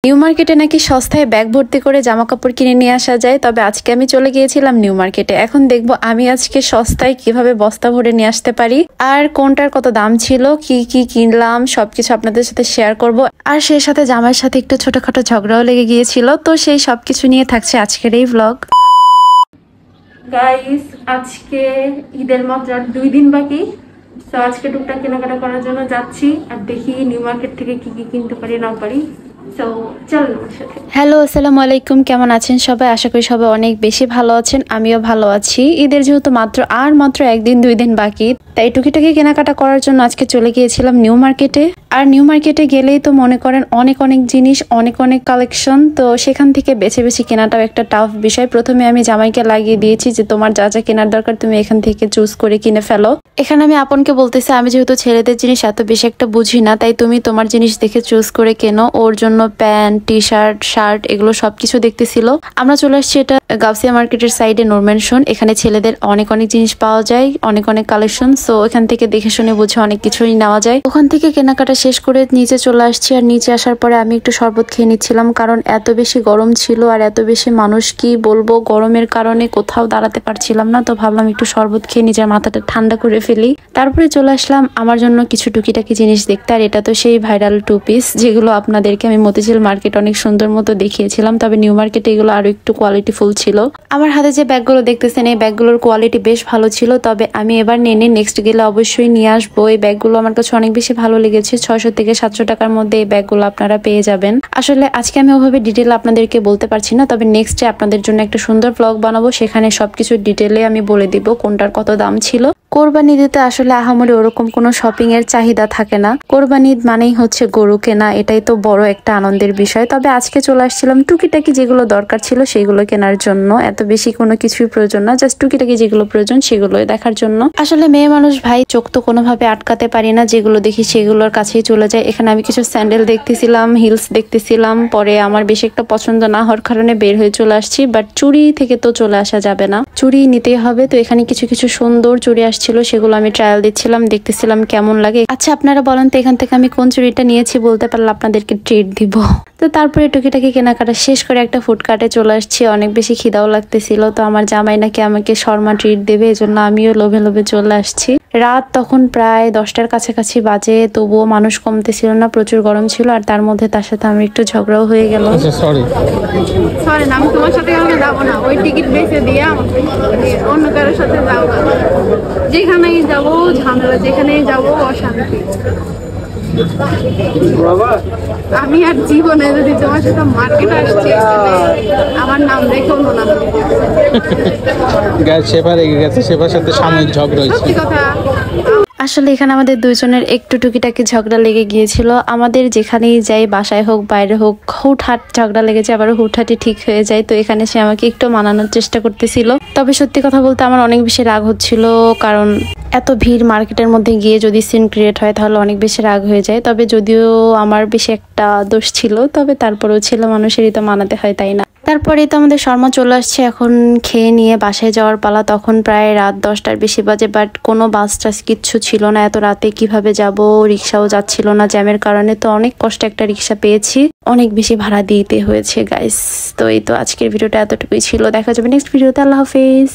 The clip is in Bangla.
নিউ মার্কেটে নাকি সস্তায় ব্যাগ ভর্তি করে জামা কাপড় কিনে নিয়ে আসা যায়। তবে আজকে আমি চলে গিয়েছিলাম নিউ মার্কেটে। এখন দেখবো আমি আজকে সস্তায় কিভাবে বস্তা ভরে নিয়ে আসতে পারি, আর কোনটার কত দাম ছিল, কি কি কিনলাম সবকিছু আপনাদের সাথে শেয়ার করব। আর সেই সাথে জামাইয়ের সাথে একটু ছোটখাটো ঝগড়াও লেগে গিয়েছিল, তো সেই সবকিছু নিয়ে থাকছে আজকের এই ব্লগ। গাইস, আজকে ঈদের মাত্র 2 দিন বাকি। তো আজকে টুকটাক কেনাকাটা করার জন্য যাচ্ছি, আর দেখি নিউ মার্কেট থেকে কি কি কিনতে পারি না পারি। হ্যালো, আসসালামু আলাইকুম। কেমন আছেন সবাই? আশা করি সবাই অনেক বেশি ভালো আছেন, আমিও ভালো আছি। ঈদের যেহেতু মাত্র 1 দিন 2 দিন বাকি, তাই টুকিটাকি কেনাকাটা করার জন্য আজকে চলে গিয়েছিলাম নিউ মার্কেটে। আর নিউ মার্কেটে গেলেই তো মনে করেন অনেক জিনিস, অনেক কালেকশন। তো সেখান থেকে বেছে বেছে কেনাটাও একটা টাফ বিষয়। প্রথমে আমি জামাইকে লাগিয়ে দিয়েছি যে তোমার যা যা কেনার দরকার তুমি এখান থেকে চুজ করে কিনে ফেলো। এখানে আমি আপনকে বলতেছি আমি যেহেতু ছেলেদের জিনিস এত বেশি একটা বুঝি না, তাই তুমি তোমার জিনিস দেখে চুজ করে কেনো। ওর জন্য প্যান্ট, টি শার্ট এগুলো সবকিছু দেখতেছিল। আমরা চলে আসছি এটা গাউসিয়া মার্কেটের সাইডে নূর ম্যানশন। এখানে ছেলেদের অনেক জিনিস পাওয়া যায়, অনেক কালেকশন। সো এখান থেকে দেখে শুনে বুঝে অনেক কিছুই নেওয়া যায়। ওখান থেকে কেনাকাটা শেষ করে নিচে চলে আসছি। আর নিচে আসার পরে আমি একটু শরবত খেয়ে নিচ্ছিলাম, কারণ এত বেশি গরম ছিল আর এত বেশি মানুষ, কি বলবো, গরমের কারণে কোথাও দাঁড়াতে পারছিলাম না। তো ভাবলাম একটু শরবত খেয়ে নিজের মাথাটা ঠান্ডা করে ফেলি। তারপরে চলে আসলাম আমার জন্য কিছু টুকিটাকি জিনিস দেখতে। আর এটা তো সেই ভাইরাল 2 পিস, যেগুলো আপনাদেরকে আমি মতিঝিল মার্কেট অনেক সুন্দর মতো দেখিয়েছিলাম। তবে নিউ মার্কেটে এগুলো আরো একটু কোয়ালিটি ফুল ছিল। আমার হাতে যে ব্যাগগুলো দেখতেছেন, এই ব্যাগগুলোর কোয়ালিটি বেশ ভালো ছিল। তবে আমি এবার নেক্সট গেলে অবশ্যই নিয়ে আসবো। এই ব্যাগগুলো আমার কাছে অনেক বেশি ভালো লেগেছে। 600 থেকে 700 টাকার মধ্যে এই ব্যাগগুলো আপনারা পেয়ে যাবেন। আসলে আজকে আমি ওভাবে ডিটেল আপনাদেরকে বলতে পারছি না, তবে নেক্সটে আপনাদের জন্য একটা সুন্দর ব্লগ বানাবো, সেখানে সবকিছু ডিটেলে আমি বলে দিব কোনটার কত দাম ছিল। কোরবানি দিতে আসলে আহামরি ওরকম কোনো শপিং এর চাহিদা থাকে না। কোরবানি ঈদ মানেই হচ্ছে গরু কেনা, এটাই তো বড় একটা আনন্দের বিষয়। তবে আজকে চলে আসছিলাম টুকিটাকি যেগুলো দরকার ছিল সেগুলো কেনার জন্য। এত বেশি কোনো কিছুই প্রয়োজন না, জাস্ট টুকিটাকি যেগুলো প্রয়োজন সেগুলোই দেখার জন্য। আসলে মেয়ে মানুষ ভাই, চোখ তো কোনোভাবে আটকাতে পারি না, যেগুলো দেখি সেগুলোর কাছেই চলে যায়। এখানে আমি কিছু স্যান্ডেল দেখতেছিলাম, হিলস দেখতেছিলাম। পরে আমার বেশি একটা পছন্দ না হওয়ার কারণে বের হয়ে চলে আসছি। বাট চুড়ি থেকে তো চলে আসা যাবে না, চুড়ি নিতেই হবে। তো এখানে কিছু সুন্দর চুড়ি ছিল, সেগুলো আমি ট্রায়াল দিচ্ছিলাম, দেখতেছিলাম কেমন লাগে। আচ্ছা, আপনারা বলেন তো এখান থেকে আমি কোন চুড়িটা নিয়েছি, বলতে পারলে আপনাদেরকে ট্রিট দিব। তো তারপরে টুকিটাকি কেনাকাটা শেষ করে একটা ফুডকার্টে চলে আসছি। অনেক বেশি খিদাও লাগতেছিল। তো আমার জামাই নাকি আমাকে শর্মা ট্রিট দেবে, এজন্য আমিও লোভে চলে আসছি। রাত তখন প্রায় 10টার কাছাকাছি বাজে, তবুও মানুষ কমতেছিল না, প্রচুর গরম ছিল। আর তার মধ্যে তার সাথে আমার একটু ঝগড়াও হয়ে গেল। সরি না, আমি তোমার সাথে যাবো না। ওই টিকিট বেঁচে দিয়ে অন্য কারোর সাথে যাবো না। যেখানেই যাবো ঝামেলা, যেখানেই যাবো অশান্তি। আমি আর জীবনে যদি তোমার সাথে মার্কেট আসছি, আমার নাম দেখো না। সেবার এগিয়ে গেছে, সেবার সাথে সাময়িক ঝগড়া হয়েছে। সত্যি কথা। আসলে এখানে আমাদের দুজনের একটু টুকিটাকি ঝগড়া লেগে গিয়েছিল। আমাদের যেখানেই যাই, বাসায় হোক বাইরে হোক, হুটহাট ঝগড়া লেগেছে, আবার হুটহাটি ঠিক হয়ে যায়। তো এখানে সে আমাকে একটু মানানোর চেষ্টা করতেছিল। তবে সত্যি কথা বলতে আমার অনেক বেশি রাগ হচ্ছিল, কারণ এত ভিড় মার্কেটের মধ্যে গিয়ে যদি সিন ক্রিয়েট হয় তাহলে অনেক বেশি রাগ হয়ে যায়। তবে যদিও আমার বেশি একটা দোষ ছিল, তবে তারপরেও ছিল মানুষেরই তো মানাতে হয়, তাই না? তারপরে তো আমাদের শর্মা চলে আসছে। এখন খেয়ে নিয়ে বাসায় যাওয়ার পালা। তখন প্রায় রাত 10টার বেশি বাজে, বাট কোনো বাস টাস কিচ্ছু ছিল না। এত রাতে কিভাবে যাব, রিক্সাও যাচ্ছিল না জ্যামের কারণে। তো অনেক কষ্টে একটা রিক্সা পেয়েছি, অনেক বেশি ভাড়া দিতে হয়েছে গাইস। তো এই তো আজকের ভিডিওটা এতটুকুই ছিল। দেখা যাবে নেক্সট ভিডিওতে। আল্লাহ হাফেজ।